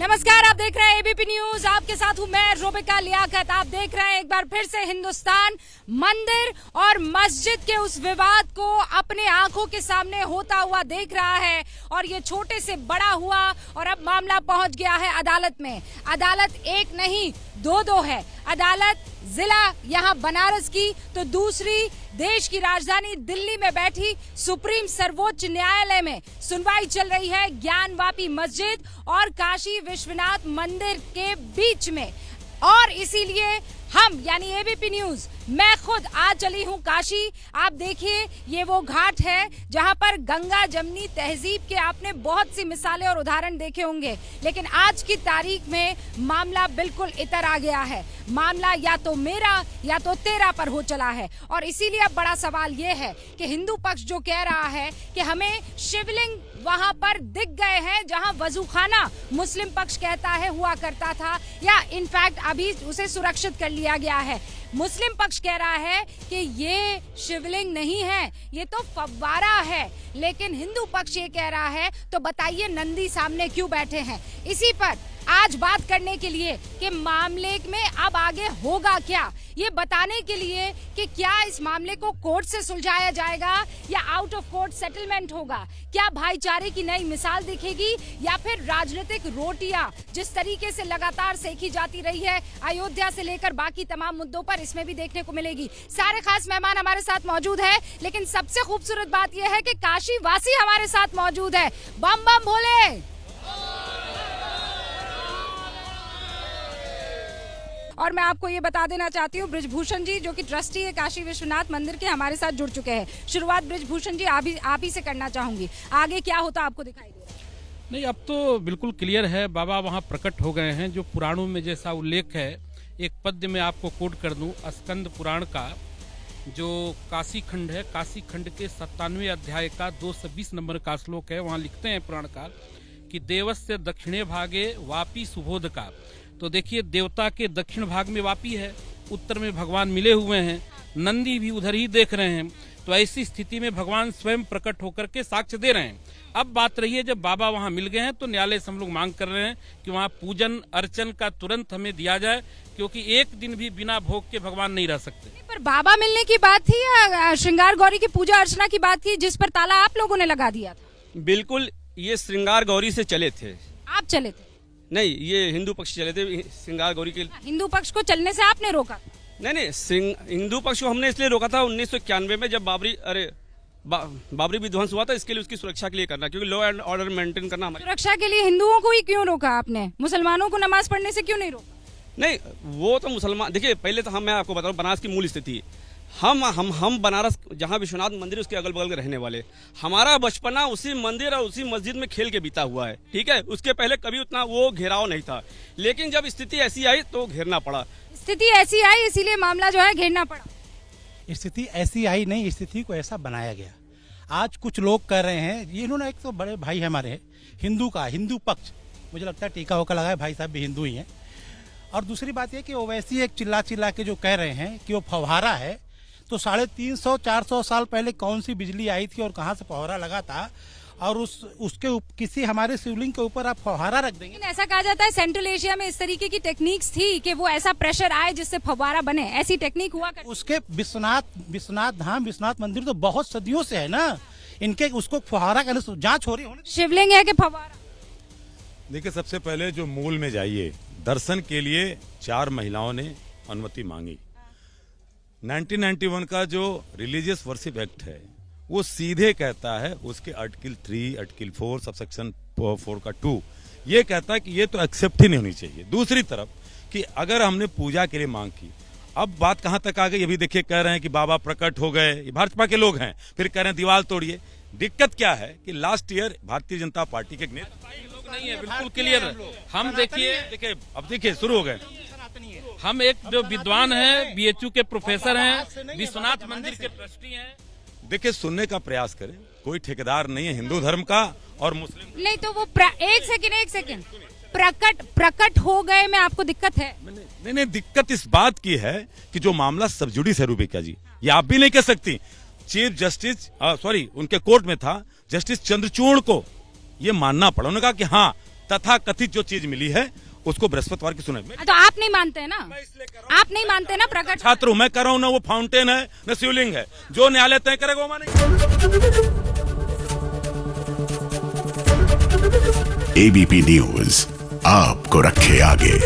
नमस्कार, आप देख रहे हैं एबीपी न्यूज। आपके साथ हूं मैं रोबिका लियाकत। आप देख रहे हैं एक बार फिर से हिंदुस्तान मंदिर और मस्जिद के उस विवाद को अपने आंखों के सामने होता हुआ देख रहा है और ये छोटे से बड़ा हुआ और अब मामला पहुंच गया है अदालत में। अदालत एक नहीं दो है। अदालत जिला यहाँ बनारस की तो दूसरी देश की राजधानी दिल्ली में बैठी सुप्रीम सर्वोच्च न्यायालय में सुनवाई चल रही है ज्ञानवापी मस्जिद और काशी विश्वनाथ मंदिर के बीच में। और इसीलिए हम यानी एबीपी न्यूज मैं खुद आज चली हूँ काशी। आप देखिए ये वो घाट है जहाँ पर गंगा जमनी तहजीब के आपने बहुत सी मिसालें और उदाहरण देखे होंगे, लेकिन आज की तारीख में मामला बिल्कुल इतर आ गया है। मामला या तो मेरा या तो तेरा पर हो चला है और इसीलिए अब बड़ा सवाल ये है कि हिंदू पक्ष जो कह रहा है कि हमें शिवलिंग वहां पर दिख गए हैं जहां वजूखाना मुस्लिम पक्ष कहता है हुआ करता था या इनफैक्ट अभी उसे सुरक्षित कर लिया गया है। मुस्लिम पक्ष कह रहा है कि ये शिवलिंग नहीं है, ये तो फव्वारा है, लेकिन हिंदू पक्ष ये कह रहा है तो बताइए नंदी सामने क्यों बैठे हैं। इसी पर आज बात करने के लिए कि मामले में अब आगे होगा क्या, ये बताने के लिए कि क्या इस मामले को कोर्ट से सुलझाया जाएगा या आउट ऑफ कोर्ट सेटलमेंट होगा, क्या भाईचारे की नई मिसाल दिखेगी या फिर राजनीतिक रोटियां जिस तरीके से लगातार सेकी जाती रही है अयोध्या से लेकर बाकी तमाम मुद्दों पर, इसमें भी देखने को मिलेगी। सारे खास मेहमान हमारे साथ मौजूद है, लेकिन सबसे खूबसूरत बात यह है कि काशी वासी हमारे साथ मौजूद है। बम बम भोले। और मैं आपको ये बता देना चाहती हूँ ब्रिजभूषण जी जो कि ट्रस्टी है काशी विश्वनाथ मंदिर के, हमारे साथ जुड़ चुके हैं। शुरुआत ब्रिजभूषण जी आप ही से करना चाहूंगी, आगे क्या होता आपको दिखाई दे रहा है? नहीं, अब तो बिल्कुल क्लियर है, बाबा वहाँ प्रकट हो गए हैं। जो पुराणों में जैसा उल्लेख है, एक पद्य में आपको कोट कर दूं, स्कंद पुराण का जो काशी खंड है, काशी खंड के 97वें अध्याय का 220 नंबर का श्लोक है। वहाँ लिखते हैं पुराणकार कि देवस्य दक्षिणे भागे वापी सुबोध का। तो देखिए, देवता के दक्षिण भाग में वापी है, उत्तर में भगवान मिले हुए हैं, नंदी भी उधर ही देख रहे हैं। तो ऐसी स्थिति में भगवान स्वयं प्रकट होकर के साक्ष्य दे रहे हैं। अब बात रही है, जब बाबा वहां मिल गए हैं तो न्यायालय से हम लोग मांग कर रहे हैं कि वहां पूजन अर्चन का तुरंत हमें दिया जाए, क्योंकि एक दिन भी बिना भोग के भगवान नहीं रह सकते। पर बाबा मिलने की बात थी या श्रृंगार गौरी की पूजा अर्चना की बात थी, जिस पर ताला आप लोगों ने लगा दिया था? बिल्कुल, ये श्रृंगार गौरी से चले थे। आप चले थे? नहीं, ये हिंदू पक्ष चले थे श्रृंगार गौरी के। हिंदू पक्ष को चलने से आपने रोका? नहीं, हिंदू पक्ष को हमने इसलिए रोका था 1991 में, जब बाबरी विध्वंस हुआ था। इसके लिए उसकी सुरक्षा के लिए करना, क्योंकि लॉ एंड ऑर्डर मेंटेन करना हमारी सुरक्षा के लिए। हिंदुओं को ही क्यों रोका आपने? मुसलमानों को नमाज पढ़ने से क्यों नहीं रोका? नहीं, वो तो मुसलमान, देखिए पहले तो मैं आपको बताऊं बनारस की मूल स्थिति। हम बनारस जहाँ विश्वनाथ मंदिर उसके अगल बगल के रहने वाले, हमारा बचपना उसी मंदिर और उसी मस्जिद में खेल के बीता हुआ है, ठीक है। उसके पहले कभी उतना वो घेराव नहीं था, लेकिन जब स्थिति ऐसी आई तो घेरना पड़ा। स्थिति ऐसी आई इसीलिए मामला जो है घेरना पड़ा। स्थिति ऐसी आई नहीं, स्थिति को ऐसा बनाया गया। आज कुछ लोग कर रहे हैं, ये इन्होंने, एक तो बड़े भाई हमारे हिंदू हिंदू पक्ष, मुझे लगता है टीका होकर लगाए, भाई साहब भी हिंदू ही हैं। और दूसरी बात यह कि ओवैसी एक चिल्ला के जो कह रहे हैं कि वो फव्वारा है, तो 350-400 साल पहले कौन सी बिजली आई थी और कहाँ से फव्वारा लगा था, और उसके किसी हमारे शिवलिंग के ऊपर आप फव्वारा रख देंगे? ऐसा कहा जाता है सेंट्रल एशिया में इस तरीके की टेक्निक्स थी कि वो ऐसा प्रेशर आए जिससे फव्वारा बने, ऐसी टेक्निक हुआ करती। उसके विश्वनाथ धाम विश्वनाथ मंदिर तो बहुत सदियों से है ना, इनके उसको फव्वारा का जांच हो रही है। शिवलिंग है कि फव्वारा? देखिए, सबसे पहले जो मूल में जाइए, दर्शन के लिए 4 महिलाओं ने अनुमति मांगी। 1991 का जो रिलीजियस वर्शिप एक्ट है वो सीधे कहता है, उसके आर्टिकल 3, आर्टिकल 4 सबसेक्शन 4 का 2 ये कहता है कि ये तो एक्सेप्ट ही नहीं होनी चाहिए। दूसरी तरफ कि अगर हमने पूजा के लिए मांग की, अब बात कहां तक आ गई, ये भी देखिए कह रहे हैं कि बाबा प्रकट हो गए, ये भाजपा के लोग हैं, फिर कह रहे हैं दीवार तोड़िए। दिक्कत क्या है कि last year Bharatiya Janata party के लोग नहीं है, बिल्कुल क्लियर है। हम देखिए अब देखिए शुरू हो गए। हम एक जो विद्वान हैं, बीएचयू के प्रोफेसर हैं, विश्वनाथ मंदिर के ट्रस्टी हैं। देखिए, सुनने का प्रयास करें, कोई ठेकेदार नहीं है हिंदू धर्म का और मुस्लिम नहीं। तो वो एक सेकंड प्रकट हो गए में आपको दिक्कत है? नहीं, दिक्कत इस बात की है कि जो मामला सब जुडिस है रूबिका जी, ये आप भी नहीं कह सकती। चीफ जस्टिस उनके कोर्ट में था, जस्टिस चंद्रचूड़ को ये मानना पड़ा। उन्होंने कहा कि हाँ, तथा कथित जो चीज मिली है उसको बृहस्पतिवार की सुनाई। तो आप नहीं मानते हैं ना, इसलिए कर रहा हूं। आप नहीं मानते ना प्रकट छात्र हूं, मैं कर रहा हूं ना, वो फाउंटेन है न शिवलिंग है, जो न्यायालय तय करेगा वो मानेंगे। एबीपी न्यूज आपको रखे आगे।